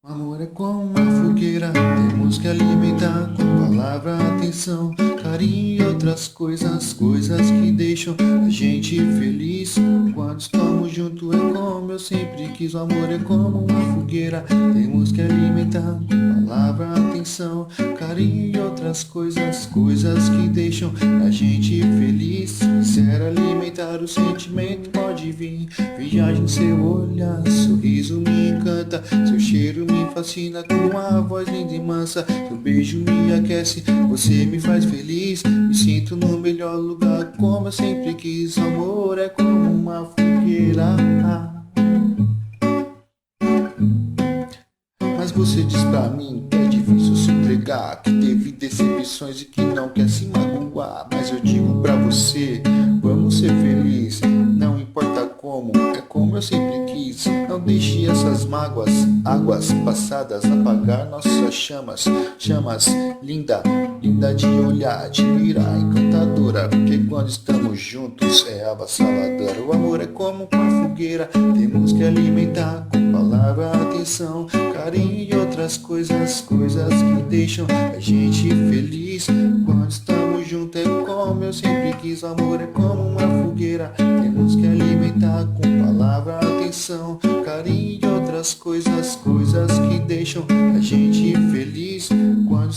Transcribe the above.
O amor é como uma fogueira, temos que alimentar com palavra, atenção, carinho e outras coisas, coisas que deixam a gente feliz. Quando estamos juntos é como eu sempre quis. O amor é como uma fogueira, temos que alimentar com palavra, atenção, carinho e outras coisas, coisas que deixam a gente feliz. Quiser alimentar o sentimento, pode vir. Viagem seu olhar, sorriso me encanta, seu cheiro me fascina com a voz linda e mansa. Seu beijo me aquece, você me faz feliz. Me sinto no melhor lugar, como eu sempre quis. O amor é como uma fogueira. Mas você diz pra mim que é difícil se entregar, que teve decepções e que não quer se magoar. Mas eu digo pra você, vamos ser felizes, não importa como, é como eu sempre quis. Não deixe essas mágoas, águas passadas apagar nossas chamas. Chamas linda, linda de olhar, de mirar, encantadora, porque quando estamos juntos é avassaladora. O amor é como uma fogueira, temos que alimentar com palavra, atenção, carinho e outras coisas, coisas que deixam a gente feliz. Quando estamos juntos é como eu sempre quis. O amor é como uma fogueira, temos que alimentar com palavra, atenção, carinho e outras coisas, coisas que deixam a gente feliz. Quando